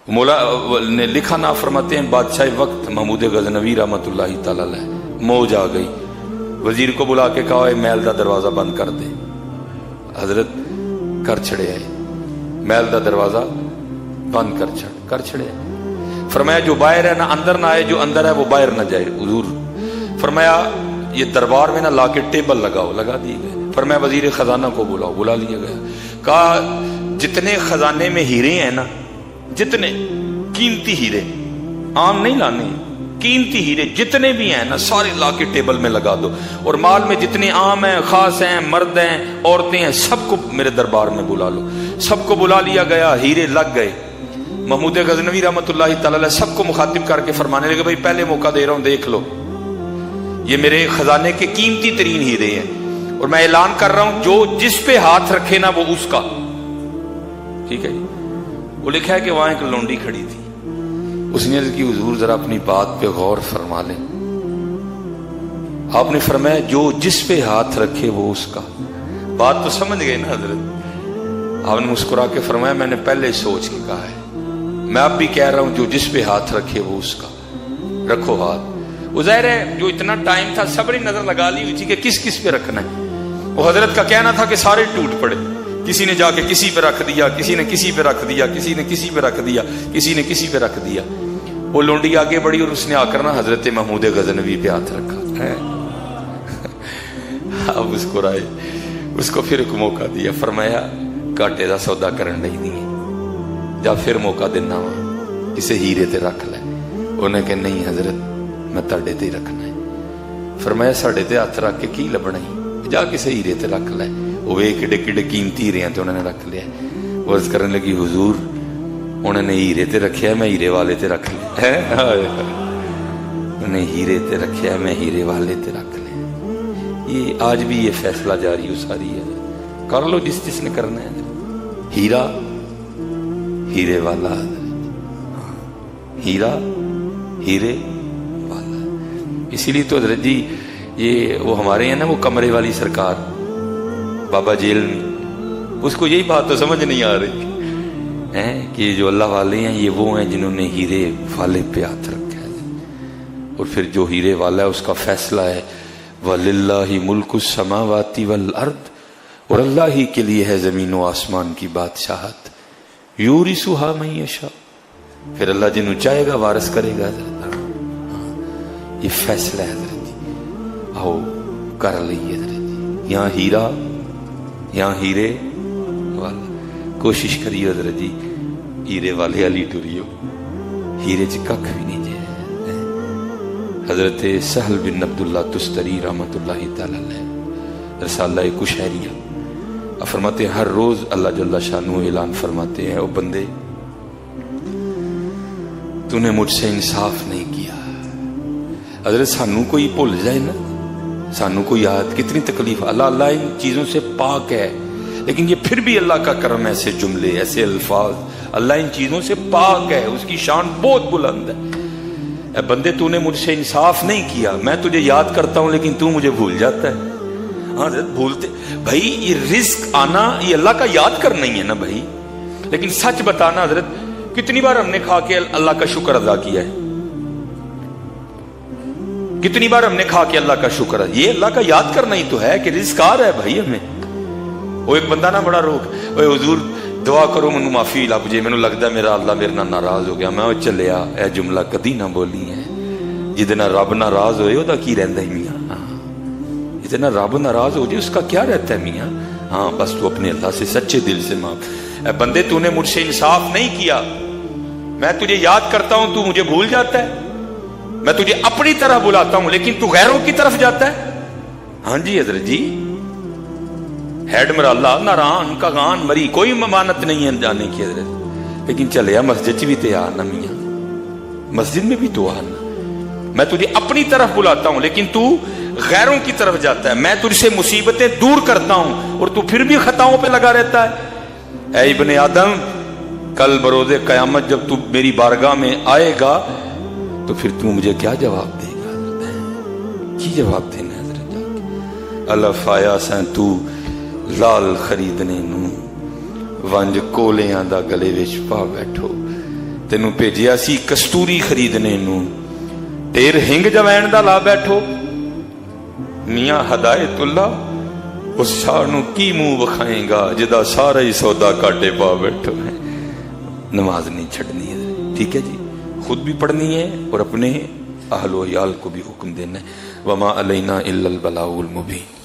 مولا نے لکھا نا فرماتے ہیں بادشاہ وقت محمود غزنوی رحمۃ اللہ تعالی علیہ موج آ گئی، وزیر کو بلا کے کہا محل دا دروازہ بند کر دے. حضرت کر چھڑے آئے، محل دا دروازہ بند کر چھڑے آئے. فرمایا جو باہر ہے نہ اندر نہ آئے، جو اندر ہے وہ باہر نہ جائے. حضور فرمایا یہ دربار میں نہ لا کے ٹیبل لگاؤ، لگا دیے گئے. فرمایا وزیر خزانہ کو بلاؤ، بلا لیا گیا. کہا جتنے خزانے میں ہیرے ہیں نا، جتنے قیمتی ہیرے، عام نہیں لانے، قیمتی ہیرے جتنے بھی ہیں نا سارے لا کے ٹیبل میں لگا دو. اور مال میں جتنے عام ہیں، خاص ہیں، مرد ہیں، عورتیں ہیں، سب کو میرے دربار میں بلا لو. سب کو بلا لیا گیا، ہیرے لگ گئے. محمود غزنوی رحمۃ اللہ تعالی علیہ سب کو مخاطب کر کے فرمانے لگے بھائی پہلے موقع دے رہا ہوں، دیکھ لو یہ میرے خزانے کے قیمتی ترین ہیرے ہیں، اور میں اعلان کر رہا ہوں جو جس پہ ہاتھ رکھے نا وہ اس کا. ٹھیک ہے جی. وہ لکھا ہے کہ وہاں ایک لونڈی کھڑی تھی، اس نے عرض کی حضور ذرا اپنی بات پہ غور فرما لیں. آپ نے فرمایا جو جس پہ ہاتھ رکھے وہ اس کا. بات تو سمجھ گئے نا حضرت. آپ نے مسکرا کے فرمایا میں نے پہلے سوچ کے کہا ہے، میں اب بھی کہہ رہا ہوں جو جس پہ ہاتھ رکھے وہ اس کا. رکھو ہاتھ. وہ ظاہر ہے جو اتنا ٹائم تھا سب نے نظر لگا لی ہوئی تھی کہ کس کس پہ رکھنا ہے. وہ حضرت کا کہنا تھا کہ سارے ٹوٹ پڑے. کسی نے جا کے کسی پہ رکھ دیا، کسی نے کسی پہ رکھ دیا، کسی نے کسی پہ رکھ دیا، کسی نے کسی پہ رکھ دیا. وہ لونڈی آگے بڑھی اور اس نے آ کر نا حضرت محمود غزنوی پہ ہاتھ رکھا ہے. اب اس کو رائے اس کو پھر ایک موقع دیا. فرمایا کاٹے دا سودا کرن نہیں دی جا پھر موقع دینا وا کسے ہیرے تے رکھ لے. انہیں کہ نہیں حضرت میں تاڑے تے رکھنا ہے. فرمایا ساڑے تے ہاتھ رکھ کے کی لبنا ہی، جا کسے ہیرے تے رکھ لے. وہ کڈے کڈے قیمتی ہیرے ہیں تو انہوں نے رکھ لیا. وہ عرض کرنے لگی حضور انہوں نے ہیرے تے رکھیا میں ہیرے والے تے رکھ لیا. انہیں ہیرے تے رکھیا میں ہیرے والے تے رکھ لیا. یہ آج بھی یہ فیصلہ جاری و ساری ہے، کر لو جس جس نے کرنا ہے. ہیرا ہیرے والا، ہیرا ہیرے والا. اسی لیے تو حضرت جی یہ وہ ہمارے ہیں نا وہ کمرے والی سرکار بابا جیل میں، اس کو یہی بات تو سمجھ نہیں آ رہی ہے کہ جو اللہ والے ہیں یہ وہ ہیں جنہوں نے ہیرے والے پہ ہاتھ رکھا ہے. اور پھر جو ہیرے والا ہے اس کا فیصلہ ہے وَلِلَّهِ مُلْكُ السَّمَاوَاتِ وَالْأَرْضِ، اور اللہ ہی کے لیے ہے زمین و آسمان کی بادشاہت. یورثُهَا مَن یشاء، پھر اللہ جنہوں چاہے گا وارث کرے گا. حضرت یہ فیصلہ ہے حضرت جی. آؤ کر لئیے حضرت جی. یہاں ہیرا یہاں ہیرے والا. کوشش کریو حضرت جی ہیرے والے علی ٹریو، ہیرے چ ککھ بھی نہیں جائے. حضرت سہل بن عبداللہ تستری رحمت اللہ تعالی علیہ رسالہ کشہریہ فرماتے ہیں ہر روز اللہ جل شانہ اعلان فرماتے ہیں او بندے تو نے مجھ سے انصاف نہیں کیا. حضرت سانو کوئی بھول جائے نا، سانو کو یاد کتنی تکلیف. اللہ ان چیزوں سے پاک ہے، لیکن یہ پھر بھی اللہ کا کرم. ایسے جملے ایسے الفاظ، اللہ ان چیزوں سے پاک ہے، اس کی شان بہت بلند ہے. اے بندے تو نے مجھ سے انصاف نہیں کیا، میں تجھے یاد کرتا ہوں لیکن تو مجھے بھول جاتا ہے. ہاں حضرت بھولتے بھائی، یہ رزق آنا یہ اللہ کا یاد کرنا ہی ہے نا بھائی. لیکن سچ بتانا حضرت کتنی بار ہم نے کھا کے اللہ کا شکر ادا کیا ہے؟ کتنی بار ہم نے کھا کے اللہ کا شکر ہے؟ یہ اللہ کا یاد کرنا ہی تو ہے کہ رزق آ رہا ہے بھائی ہمیں. وہ ایک بندہ نا بڑا روک اوے حضور دعا کرو مینوں معافی لب جے، مینوں لگدا میرا اللہ میرے نال ناراض ہو گیا. میں چلیا اے جملہ کدی نہ بولی ہے. جہدے نال رب ناراض ہوئے دا کی رہندا ہے میاں؟ جہدے نال رب ناراض ہو جائے اس کا کیا رہتا ہے میاں؟ ہاں بس تو اپنے اللہ سے سچے دل سے معاف. اے بندے تو نے مجھ سے انصاف نہیں کیا، میں تجھے یاد کرتا ہوں تو مجھے بھول جاتا ہے. میں تجھے اپنی طرح بلاتا ہوں لیکن تو غیروں کی طرف جاتا ہے. ہاں جی حضرت جی ہیڈ مرا اللہ ناران کا غان مری، کوئی ممانت نہیں ہے جانے کی حضرت. لیکن چلے مسجد بھی تے آنا میاں، مسجد میں بھی تو آنا. میں تجھے اپنی طرف بلاتا ہوں لیکن تو غیروں کی طرف جاتا ہے. میں تجھ سے مصیبتیں دور کرتا ہوں اور تو پھر بھی خطاؤں پہ لگا رہتا ہے. اے ابن آدم کل بروز قیامت جب تو میری بارگاہ میں آئے گا تو پھر تو مجھے کیا جواب دے گا؟ کی جواب دینا ہے حضرت جا کے؟ الف آیا سیں تو لال خریدنے نو ونج کولیاں دا گلے وچ پا بیٹھو. ਤੈਨੂੰ ਭੇਜਿਆ ਸੀ ਕਸਤੂਰੀ ਖਰੀਦਣੇ ਨੂੰ, ਢੇਰ ਹਿੰਗ ਜਵੈਣ ਦਾ ਲਾ ਬੈਠੋ। ਮੀਆਂ ਹਦਾਇਤੁੱਲਾ ਉਸ ਸ਼ਾਹ ਨੂੰ ਕੀ ਮੂੰਹ ਵਿਖਾਏਗਾ ਜਿਹਦਾ ਸਾਰਾ ਹੀ ਸੌਦਾ ਕਾਟੇ ਪਾ ਬੈਠੋ ہے۔ نماز نہیں چھڑنی ہے، ٹھیک ہے جی، خود بھی پڑھنی ہے اور اپنے اہل و عیال کو بھی حکم دینا ہے۔ وما علینا الا البلاغ المبین۔